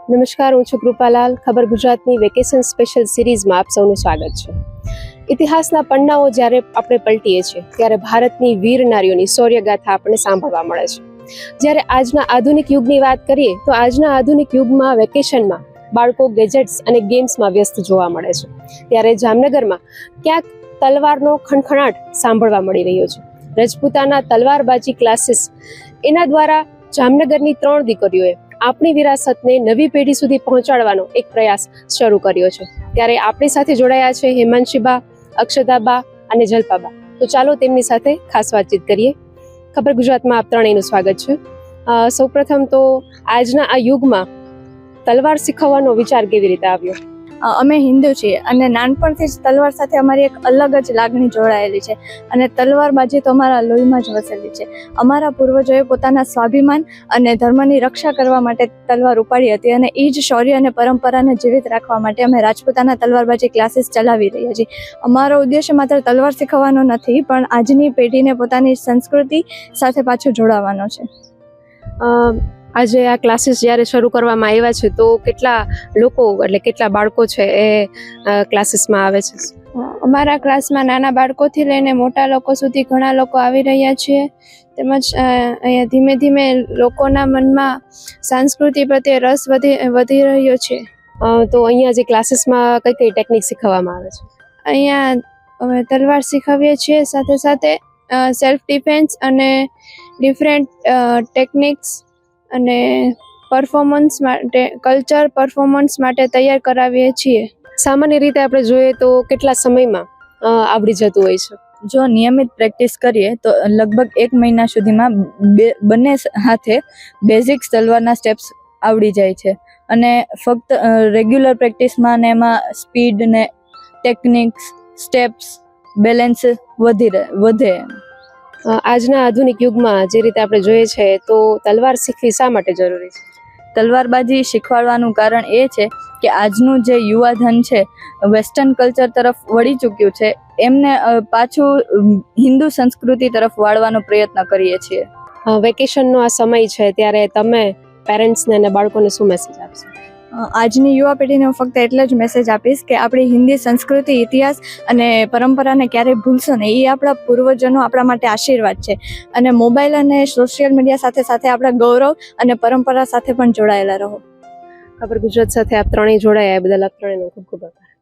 નમસ્કાર, હું છું કૃપાલાલ. ખબર ગુજરાતની વેકેશન સ્પેશિયલ સિરીઝમાં આપ સૌનું સ્વાગત છે. ઇતિહાસના પન્નાઓ જ્યારે આપણે પલટીએ છીએ ત્યારે ભારતની વીર નારીઓની શૌર્યગાથા આપણને સાંભળવા મળે છે. જ્યારે આજના આધુનિક યુગની વાત કરીએ તો આજના આધુનિક યુગમાં વેકેશનમાં બાળકો ગેજેટ્સ અને ગેમ્સમાં વ્યસ્ત જોવા મળે છે. ત્યારે જામનગરમાં ક્યાંક તલવારનો ખણખણાટ સાંભળવા મળી રહ્યો છે. રજપૂતાના તલવારબાજી ક્લાસીસ એના દ્વારા જામનગરની 3 દીકરીઓએ આપણી વિરાસતને નવી પેઢી સુધી પહોંચાડવાનો એક પ્રયાસ શરૂ કર્યો છે. ત્યારે આપણી સાથે જોડાયા છે હેમાંશીબા, અક્ષતાબા અને જલ્પાબા. તો ચાલો તેમની સાથે ખાસ વાતચીત કરીએ. ખબર ગુજરાતમાં આપ ત્રણેયનું સ્વાગત છે. સૌપ્રથમ તો આજના આ યુગમાં તલવાર શીખવવાનો વિચાર કેવી રીતે આવ્યો? અમે હિન્દુ છીએ અને નાનપણથી જ તલવાર સાથે અમારી એક અલગ જ લાગણી જોડાયેલી છે અને તલવારબાજી તો અમારા લોહીમાં જ વસેલી છે. અમારા પૂર્વજોએ પોતાના સ્વાભિમાન અને ધર્મની રક્ષા કરવા માટે તલવાર ઉપાડી હતી અને એ જ શૌર્ય અને પરંપરાને જીવિત રાખવા માટે અમે રાજપૂતાના તલવારબાજી ક્લાસીસ ચલાવી રહ્યા છીએ. અમારો ઉદ્દેશ્ય માત્ર તલવાર શીખવવાનો નથી, પણ આજની પેઢીને પોતાની સંસ્કૃતિ સાથે પાછું જોડાવાનો છે. આજે આ ક્લાસીસ જ્યારે શરૂ કરવામાં આવ્યા છે તો કેટલા લોકો એટલે કેટલા બાળકો છે એ ક્લાસીસમાં આવે છે? અમારા ક્લાસમાં નાના બાળકોથી લઈને મોટા લોકો સુધી ઘણા લોકો આવી રહ્યા છીએ. તેમજ અહીંયા ધીમે ધીમે લોકોના મનમાં સંસ્કૃતિ પ્રત્યે રસ વધી રહ્યો છે. તો અહીંયા જે ક્લાસીસમાં કઈ કઈ ટેકનિક શીખવવામાં આવે છે? અહીંયા અમે તલવાર શીખવીએ છીએ, સાથે સાથે સેલ્ફ ડિફેન્સ અને ડિફરન્ટ ટેકનિક્સ અને પરફોર્મન્સ માટે, કલ્ચર પરફોર્મન્સ માટે તૈયાર કરાવીએ છીએ. સામાન્ય રીતે આપણે જોઈએ તો કેટલા સમયમાં આવડી જતું હોય છે? જો નિયમિત પ્રેક્ટિસ કરીએ તો લગભગ 1 મહિના સુધીમાં બંને હાથે બેઝિક્સ તલવારના સ્ટેપ્સ આવડી જાય છે અને ફક્ત રેગ્યુલર પ્રેક્ટિસમાં ને એમાં સ્પીડ ને ટેકનિક્સ, સ્ટેપ્સ, બેલેન્સ વધે. આજના આધુનિક યુગમાં જે રીતે આપણે જોઈએ છે તો તલવાર શીખવી શા માટે જરૂરી છે? તલવારબાજી શીખવાડવાનું કારણ એ છે કે આજનું જે યુવાધન છે વેસ્ટર્ન કલ્ચર તરફ વળી ચૂક્યું છે, એમને પાછું હિન્દુ સંસ્કૃતિ તરફ વાળવાનો પ્રયત્ન કરીએ છીએ. વેકેશનનો આ સમય છે ત્યારે તમે પેરેન્ટ્સને અને બાળકોને શું મેસેજ આપશો? આજની યુવા પેઢીને હું ફક્ત એટલે જ મેસેજ આપીશ કે આપણી હિન્દી સંસ્કૃતિ, ઇતિહાસ અને પરંપરાને ક્યારેય ભૂલશો નહીં. એ આપણા પૂર્વજોનો આપણા માટે આશીર્વાદ છે અને મોબાઈલ અને સોશિયલ મીડિયા સાથે સાથે આપણા ગૌરવ અને પરંપરા સાથે પણ જોડાયેલા રહો. ખબર ગુજરાત સાથે આપ ત્રણેય જોડાયા એ બદલ આપ ત્રણેયનો ખૂબ ખૂબ આભાર.